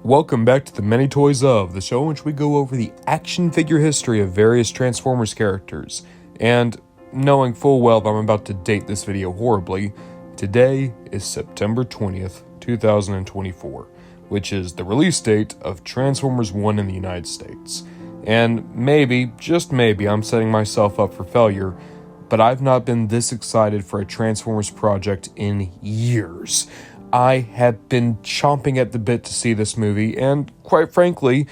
Welcome back to the Many Toys Of, the show in which we go over the action figure history of various Transformers characters. And knowing full well that I'm about to date this video horribly, today is September 20th, 2024, which is the release date of Transformers 1 in the United States. And maybe, just maybe, I'm setting myself up for failure, but I've not been this excited for a Transformers project in years. I have been chomping at the bit to see this movie, and quite frankly,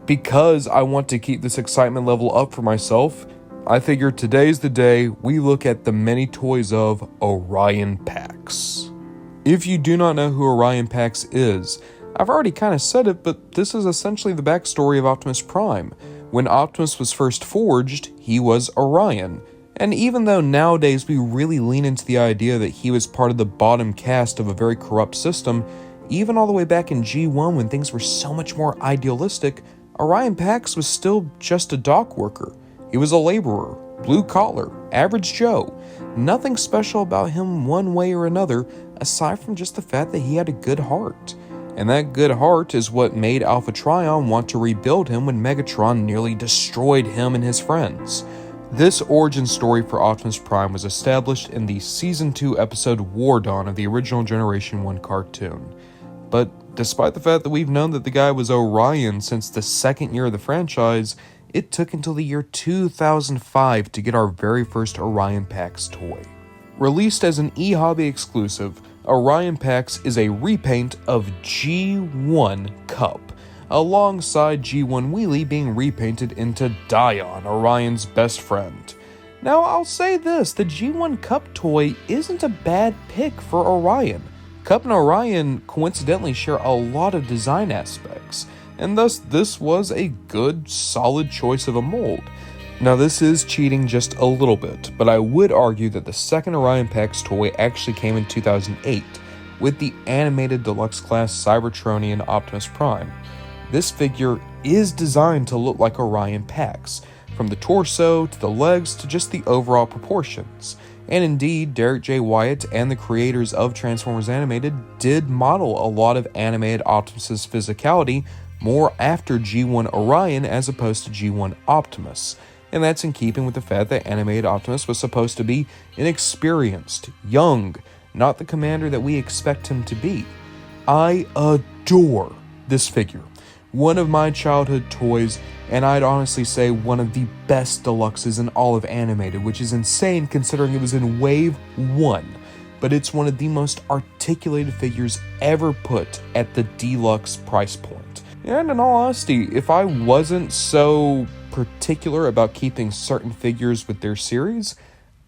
because I want to keep this excitement level up for myself, I figure today's the day we look at the Many Toys Of Orion Pax. If you do not know who Orion Pax is, I've already kind of said it, but this is essentially the backstory of Optimus Prime. When Optimus was first forged, he was Orion. And even though nowadays we really lean into the idea that he was part of the bottom caste of a very corrupt system, even all the way back in G1 when things were so much more idealistic, Orion Pax was still just a dock worker. He was a laborer, blue collar, average Joe. Nothing special about him one way or another, aside from just the fact that he had a good heart. And that good heart is what made Alpha Trion want to rebuild him when Megatron nearly destroyed him and his friends. This origin story for Optimus Prime was established in the Season 2 episode War Dawn of the original Generation 1 cartoon. But despite the fact that we've known that the guy was Orion since the second year of the franchise, it took until the year 2005 to get our very first Orion Pax toy. Released as an eHobby exclusive, Orion Pax is a repaint of G1 Cup, alongside G1 Wheelie being repainted into Dion, Orion's best friend. Now, I'll say this, the G1 Cup toy isn't a bad pick for Orion. Cup and Orion coincidentally share a lot of design aspects, and thus this was a good, solid choice of a mold. Now, this is cheating just a little bit, but I would argue that the second Orion Pax toy actually came in 2008, with the animated deluxe class Cybertronian Optimus Prime. This figure is designed to look like Orion Pax, from the torso to the legs to just the overall proportions. And indeed, Derek J. Wyatt and the creators of Transformers Animated did model a lot of animated Optimus's physicality more after G1 Orion as opposed to G1 Optimus. And that's in keeping with the fact that animated Optimus was supposed to be inexperienced, young, not the commander that we expect him to be. I adore this figure. One of my childhood toys, and I'd honestly say one of the best deluxes in all of animated, which is insane considering it was in Wave 1, but it's one of the most articulated figures ever put at the deluxe price point. And in all honesty, if I wasn't so particular about keeping certain figures with their series,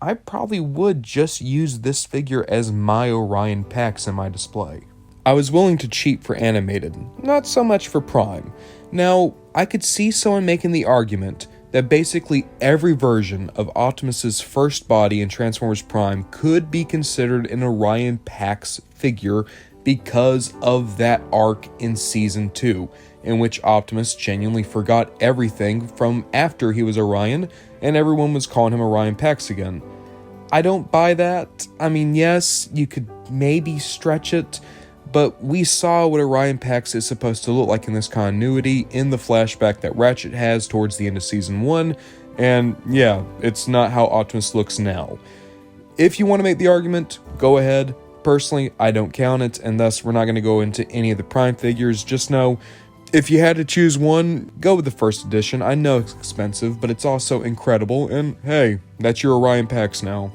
I probably would just use this figure as my Orion Pax in my display. I was willing to cheat for animated, not so much for Prime. Now, I could see someone making the argument that basically every version of Optimus's first body in Transformers Prime could be considered an Orion Pax figure because of that arc in Season 2, in which Optimus genuinely forgot everything from after he was Orion, and everyone was calling him Orion Pax again. I don't buy that. I mean, yes, you could maybe stretch it, but we saw what Orion Pax is supposed to look like in this continuity in the flashback that Ratchet has towards the end of Season 1, and yeah, it's not how Optimus looks now. If you want to make the argument, go ahead. Personally, I don't count it, and thus we're not going to go into any of the Prime figures. Just know, if you had to choose one, go with the first edition. I know it's expensive, but it's also incredible, and hey, that's your Orion Pax now.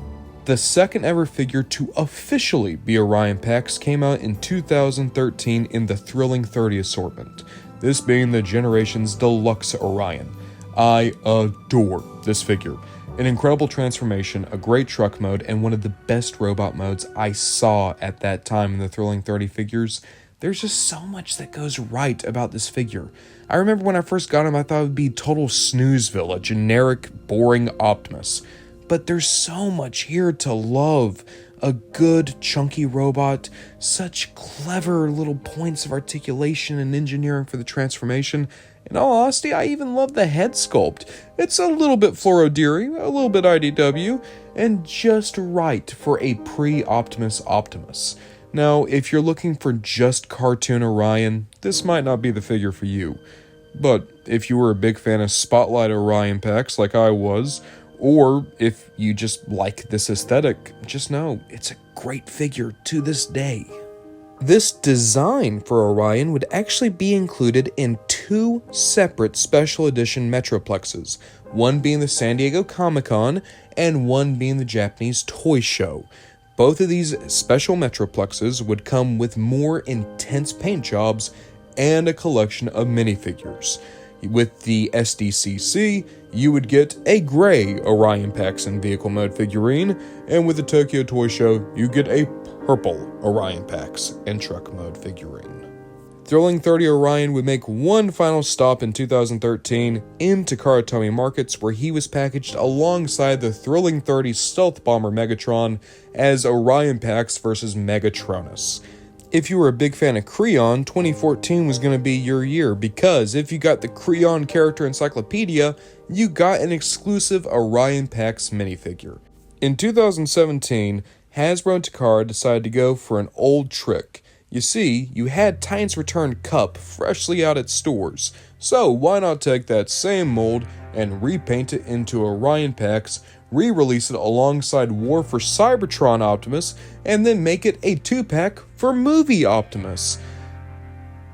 The second ever figure to officially be Orion Pax came out in 2013 in the Thrilling 30 assortment, this being the Generation's Deluxe Orion. I adore this figure. An incredible transformation, a great truck mode, and one of the best robot modes I saw at that time in the Thrilling 30 figures. There's just so much that goes right about this figure. I remember when I first got him, I thought it would be total Snoozeville, a generic, boring Optimus. But there's so much here to love. A good, chunky robot, such clever little points of articulation and engineering for the transformation. In all honesty, I even love the head sculpt. It's a little bit Florodiri, a little bit IDW, and just right for a pre-Optimus Optimus. Now, if you're looking for just cartoon Orion, this might not be the figure for you. But if you were a big fan of Spotlight Orion packs like I was, or if you just like this aesthetic, just know it's a great figure to this day. This design for Orion would actually be included in 2 separate special edition Metroplexes, one being the San Diego Comic-Con and one being the Japanese Toy Show. Both of these special Metroplexes would come with more intense paint jobs and a collection of minifigures. With the SDCC, you would get a gray Orion Pax in vehicle mode figurine, and with the Tokyo Toy Show, you get a purple Orion Pax in truck mode figurine. Thrilling 30 Orion would make one final stop in 2013 in Takara Tomy Markets, where he was packaged alongside the Thrilling 30 Stealth Bomber Megatron as Orion Pax vs. Megatronus. If you were a big fan of Creon, 2014 was going to be your year, because if you got the Creon Character Encyclopedia, you got an exclusive Orion Pax minifigure. In 2017, Hasbro and Takara decided to go for an old trick. You see, you had Titans Return Cup freshly out at stores, so why not take that same mold and repaint it into Orion Pax, re-release it alongside War for Cybertron Optimus, and then make it a 2-pack for Movie Optimus.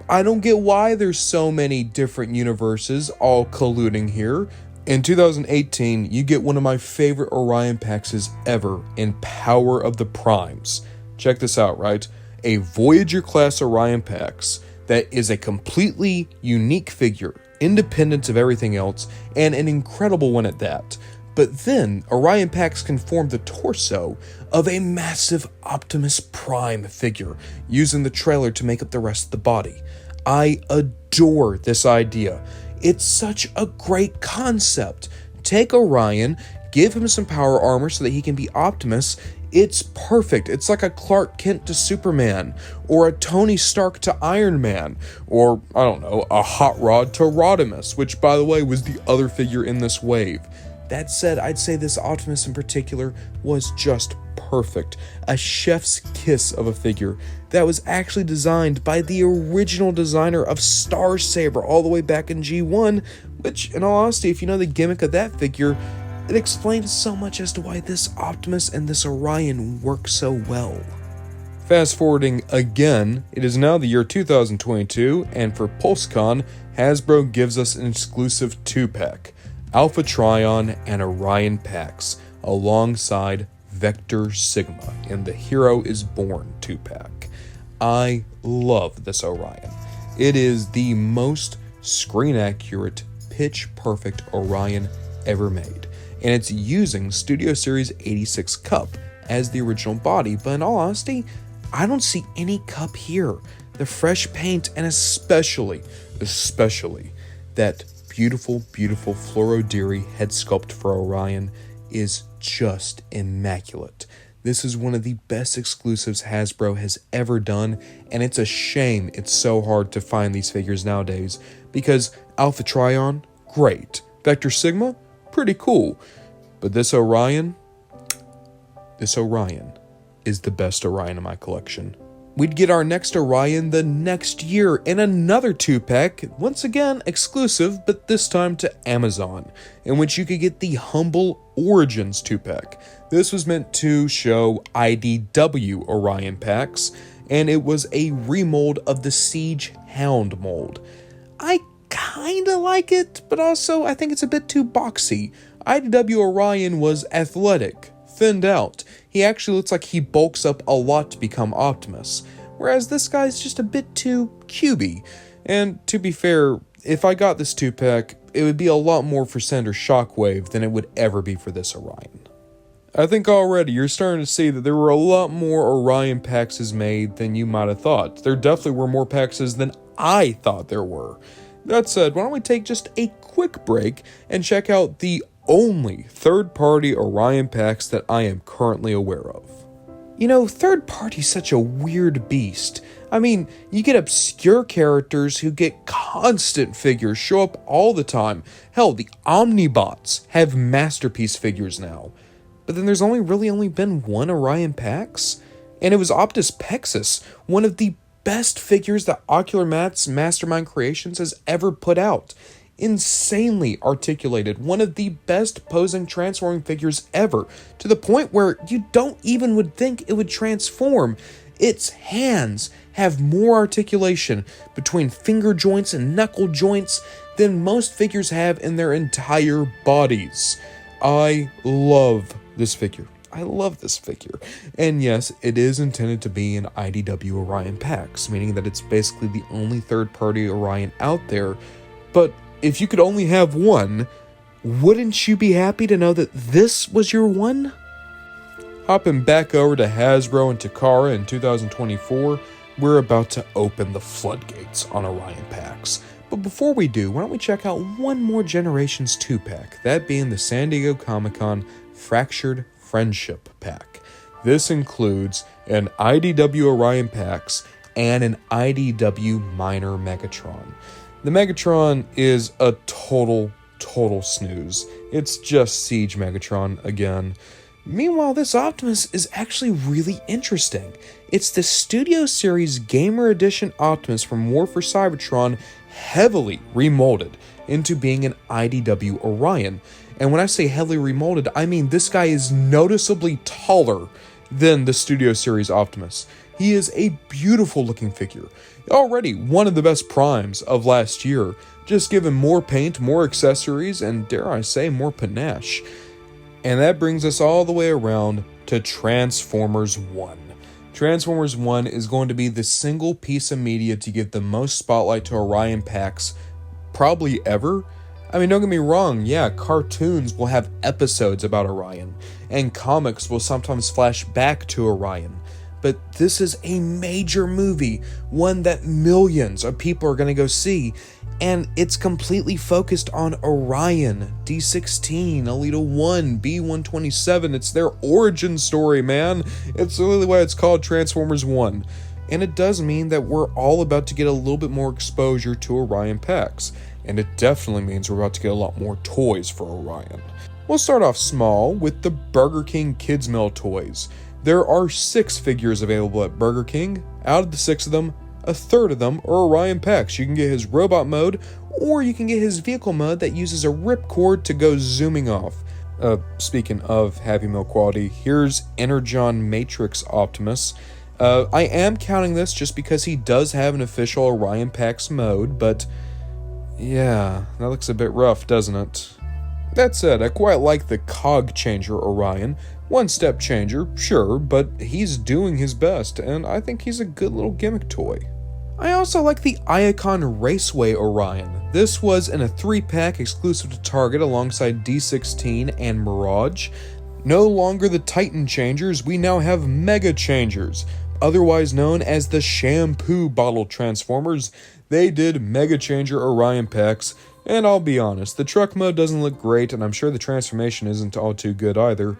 I don't get why there's so many different universes all colluding here. In 2018, you get one of my favorite Orion Paxes ever in Power of the Primes. Check this out, right? A Voyager-class Orion Pax that is a completely unique figure, independent of everything else, and an incredible one at that. But then, Orion Pax can form the torso of a massive Optimus Prime figure, using the trailer to make up the rest of the body. I adore this idea. It's such a great concept. Take Orion, give him some power armor so that he can be Optimus. It's perfect. It's like a Clark Kent to Superman, or a Tony Stark to Iron Man, or, I don't know, a Hot Rod to Rodimus, which, by the way, was the other figure in this wave. That said, I'd say this Optimus in particular was just perfect. A chef's kiss of a figure that was actually designed by the original designer of Star Saber all the way back in G1, which, in all honesty, if you know the gimmick of that figure, it explains so much as to why this Optimus and this Orion work so well. Fast forwarding again, it is now the year 2022, and for PulseCon, Hasbro gives us an exclusive 2-pack. Alpha Trion and Orion Pax, alongside Vector Sigma in the Hero is Born 2-pack. I love this Orion. It is the most screen-accurate, pitch-perfect Orion ever made, and it's using Studio Series 86 Cup as the original body, but in all honesty, I don't see any Cup here. The fresh paint, and especially that beautiful Florodiri head sculpt for Orion is just immaculate. This is one of the best exclusives Hasbro has ever done, and it's a shame it's so hard to find these figures nowadays, because Alpha Trion, great. Vector Sigma, pretty cool. But this Orion is the best Orion in my collection. We'd get our next Orion the next year in another 2-pack, once again exclusive, but this time to Amazon, in which you could get the Humble Origins 2-pack. This was meant to show IDW Orion packs, and it was a remold of the Siege Hound mold. I kinda like it, but also I think it's a bit too boxy. IDW Orion was athletic, thinned out. He actually looks like he bulks up a lot to become Optimus, whereas this guy's just a bit too cubey. And to be fair, if I got this 2-pack, it would be a lot more for Senator Shockwave than it would ever be for this Orion. I think already you're starting to see that there were a lot more Orion Paxes made than you might have thought. There definitely were more Paxes than I thought there were. That said, why don't we take just a quick break and check out the only third-party Orion packs that I am currently aware of. You know, third-party's such a weird beast. I mean, you get obscure characters who get constant figures show up all the time. Hell, the Omnibots have masterpiece figures now. But then there's only been one Orion Pax, and it was Optus Pexus, one of the best figures that Ocular Matt's Mastermind Creations has ever put out. Insanely articulated, one of the best posing transforming figures ever, to the point where you don't even would think it would transform. Its hands have more articulation between finger joints and knuckle joints than most figures have in their entire bodies. I love this figure. And yes, it is intended to be an IDW Orion Pax, meaning that it's basically the only third-party Orion out there. But if you could only have one, wouldn't you be happy to know that this was your one? Hopping back over to Hasbro and Takara in 2024, we're about to open the floodgates on Orion Pax. But before we do, why don't we check out one more Generations 2-pack, that being the San Diego Comic-Con Fractured Friendship Pack. This includes an IDW Orion Pax and an IDW Minor Megatron. The Megatron is a total snooze. It's just Siege Megatron again. Meanwhile, this Optimus is actually really interesting. It's the Studio Series Gamer Edition Optimus from War for Cybertron, heavily remolded into being an IDW Orion. And when I say heavily remolded, I mean this guy is noticeably taller than the Studio Series Optimus. He is a beautiful looking figure. Already one of the best primes of last year. Just give him more paint, more accessories, and dare I say, more panache. And that brings us all the way around to Transformers 1. Transformers 1 is going to be the single piece of media to give the most spotlight to Orion Pax probably ever. I mean, don't get me wrong, yeah, cartoons will have episodes about Orion, and comics will sometimes flash back to Orion. But this is a major movie, one that millions of people are going to go see, and it's completely focused on Orion, D16, Alita 1, B127. It's their origin story, man. It's really why it's called Transformers 1. And it does mean that we're all about to get a little bit more exposure to Orion Pax. And it definitely means we're about to get a lot more toys for Orion. We'll start off small with the Burger King Kids Meal toys. There are 6 figures available at Burger King. Out of the 6 of them, a third of them are Orion Pax. You can get his robot mode, or you can get his vehicle mode that uses a ripcord to go zooming off. Speaking of Happy Meal quality, here's Energon Matrix Optimus. I am counting this just because he does have an official Orion Pax mode, but yeah, that looks a bit rough, doesn't it? That said, I quite like the Cog Changer Orion. One step changer, sure, but he's doing his best, and I think he's a good little gimmick toy. I also like the Iacon Raceway Orion. This was in a 3-pack exclusive to Target alongside D16 and Mirage. No longer the Titan Changers, we now have Mega Changers, otherwise known as the Shampoo Bottle Transformers. They did Mega Changer Orion Pax, and I'll be honest, the truck mode doesn't look great, and I'm sure the transformation isn't all too good either.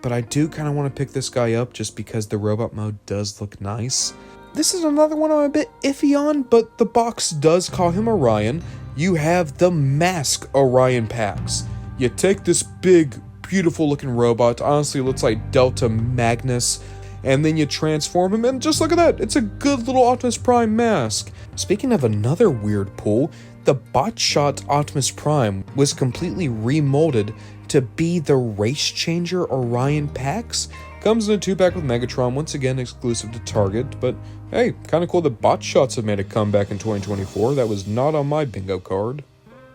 But I do kind of want to pick this guy up just because the robot mode does look nice. This is another one I'm a bit iffy on, but the box does call him Orion. You have the Mask Orion Pax. You take this big, beautiful looking robot, honestly it looks like Delta Magnus, and then you transform him, and just look at that, it's a good little Optimus Prime mask. Speaking of another weird pull, the Botshot Optimus Prime was completely remolded to be the Race Changer Orion Pax. Comes in a 2-pack with Megatron, once again exclusive to Target, but hey, kinda cool that Botshots have made a comeback in 2024, that was not on my bingo card.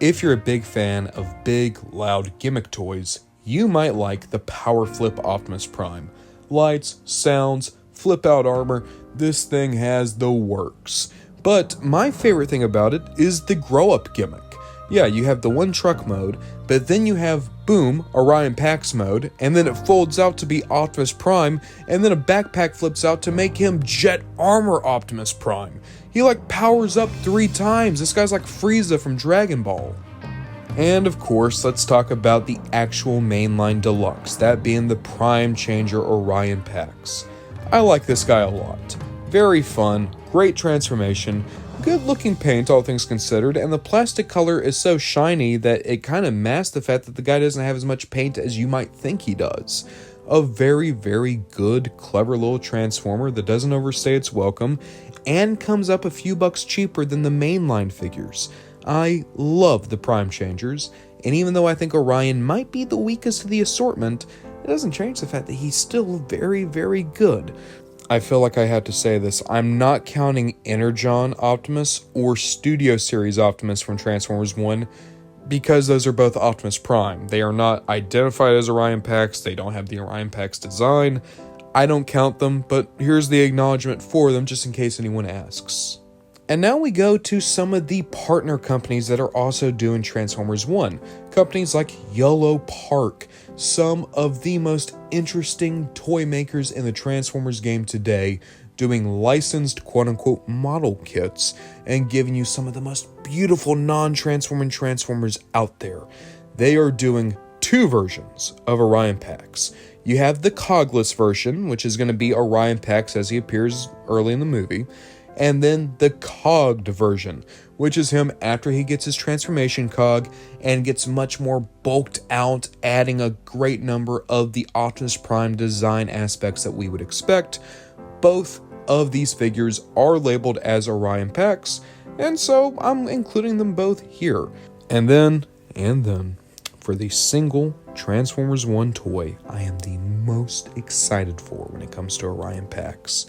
If you're a big fan of big, loud gimmick toys, you might like the Power Flip Optimus Prime. Lights, sounds, flip out armor, this thing has the works. But my favorite thing about it is the grow-up gimmick. Yeah, you have the one truck mode, but then you have, boom, Orion Pax mode, and then it folds out to be Optimus Prime, and then a backpack flips out to make him Jet Armor Optimus Prime. He powers up 3 times. This guy's like Frieza from Dragon Ball. And of course, let's talk about the actual mainline deluxe, that being the Prime Changer Orion Pax. I like this guy a lot. Very fun, great transformation, good looking paint all things considered, and the plastic color is so shiny that it kind of masks the fact that the guy doesn't have as much paint as you might think he does. A very, very good, clever little transformer that doesn't overstay its welcome, and comes up a few bucks cheaper than the mainline figures. I love the Prime Changers, and even though I think Orion might be the weakest of the assortment, it doesn't change the fact that he's still very, very good. I feel like I had to say this. I'm not counting Energon Optimus or Studio Series Optimus from Transformers 1, because those are both Optimus Prime. They are not identified as Orion packs, they don't have the Orion packs design. I don't count them, but here's the acknowledgement for them just in case anyone asks. And now we go to some of the partner companies that are also doing Transformers 1. Companies like Yellow Park, some of the most interesting toy makers in the Transformers game today, doing licensed quote-unquote model kits and giving you some of the most beautiful non-transforming Transformers out there. They are doing two versions of Orion packs. You have the cogless version, which is going to be Orion packs as he appears early in the movie, and then the cogged version, which is him after he gets his transformation cog and gets much more bulked out, adding a great number of the Optimus Prime design aspects that we would expect. Both of these figures are labeled as Orion packs, and so I'm including them both here. And then, for the single Transformers 1 toy I am the most excited for when it comes to Orion packs,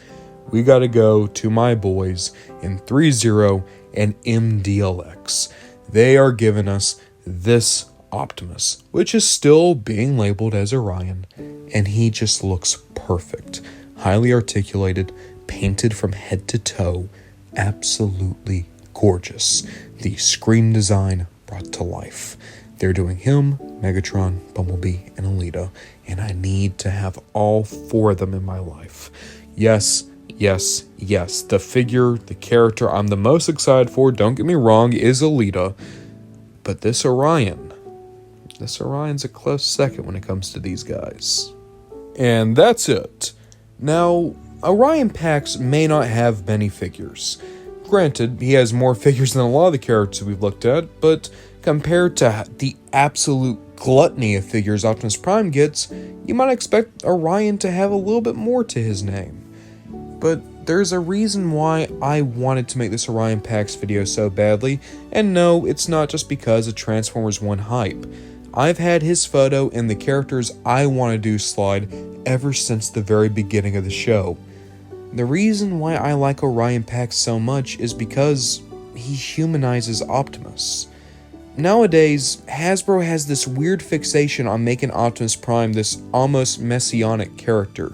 we gotta go to my boys in 3-0 and MDLX. They are giving us this Optimus, which is still being labeled as Orion, and he just looks perfect. Highly articulated, painted from head to toe, absolutely gorgeous. The screen design brought to life. They're doing him, Megatron, Bumblebee, and Alita, and I need to have all four of them in my life. Yes, the figure, the character I'm the most excited for, don't get me wrong, is Alita, but this Orion's a close second when it comes to these guys. And that's it. Now, Orion packs may not have many figures. Granted, he has more figures than a lot of the characters we've looked at, but compared to the absolute gluttony of figures Optimus Prime gets, you might expect Orion to have a little bit more to his name. But there's a reason why I wanted to make this Orion packs video so badly, and no, it's not just because of Transformers 1 hype. I've had his photo in the characters I want to do slide ever since the very beginning of the show. The reason why I like Orion packs so much is because he humanizes Optimus. Nowadays, Hasbro has this weird fixation on making Optimus Prime this almost messianic character.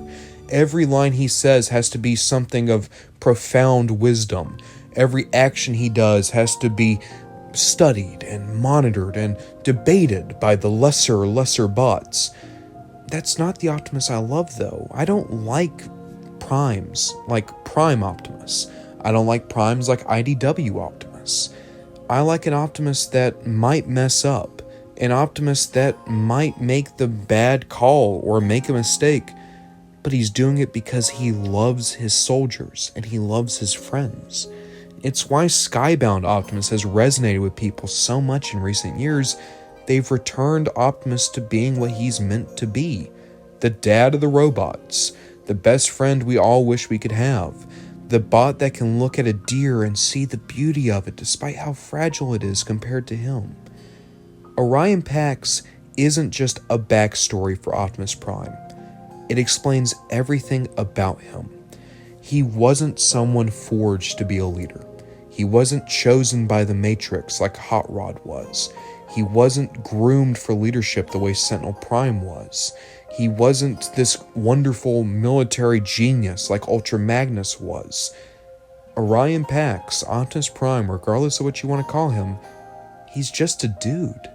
Every line he says has to be something of profound wisdom. Every action he does has to be studied and monitored and debated by the lesser bots. That's not the Optimus I love, though. I don't like primes like Prime Optimus. I don't like primes like IDW Optimus. I like an Optimus that might mess up, an Optimus that might make the bad call or make a mistake, but he's doing it because he loves his soldiers and he loves his friends. It's why Skybound Optimus has resonated with people so much in recent years. They've returned Optimus to being what he's meant to be. The dad of the robots. The best friend we all wish we could have. The bot that can look at a deer and see the beauty of it despite how fragile it is compared to him. Orion Pax isn't just a backstory for Optimus Prime. It explains everything about him. He wasn't someone forged to be a leader. He wasn't chosen by the Matrix like Hot Rod was. He wasn't groomed for leadership the way Sentinel Prime was. He wasn't this wonderful military genius like Ultra Magnus was. Orion Pax, Optimus Prime, regardless of what you want to call him, he's just a dude.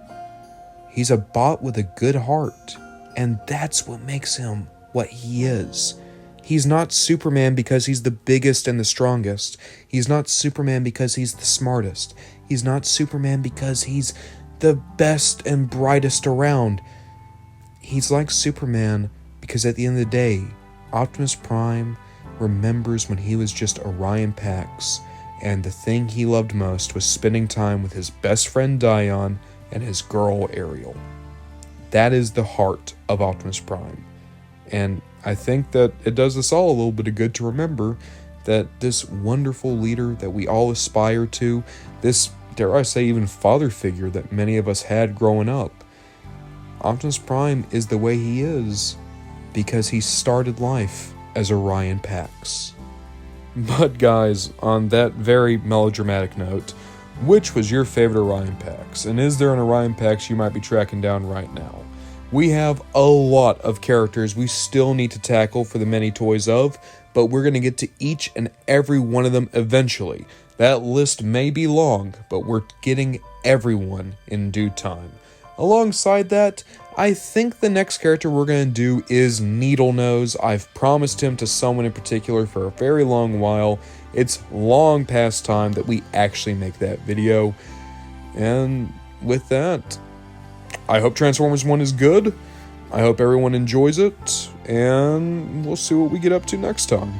He's a bot with a good heart, and that's what makes him what he is. He's not Superman because he's the biggest and the strongest. He's not Superman because he's the smartest. He's not Superman because he's the best and brightest around. He's like Superman because at the end of the day, Optimus Prime remembers when he was just Orion Pax, and the thing he loved most was spending time with his best friend Dion and his girl Ariel. That is the heart of Optimus Prime. And I think that it does us all a little bit of good to remember that this wonderful leader that we all aspire to, this, dare I say, even father figure that many of us had growing up, Optimus Prime is the way he is because he started life as Orion Pax. But guys, on that very melodramatic note, which was your favorite Orion Pax? And is there an Orion Pax you might be tracking down right now? We have a lot of characters we still need to tackle for the many toys of, but we're going to get to each and every one of them eventually. That list may be long, but we're getting everyone in due time. Alongside that, I think the next character we're going to do is Needlenose. I've promised him to someone in particular for a very long while. It's long past time that we actually make that video. And with that, I hope Transformers 1 is good. I hope everyone enjoys it. And we'll see what we get up to next time.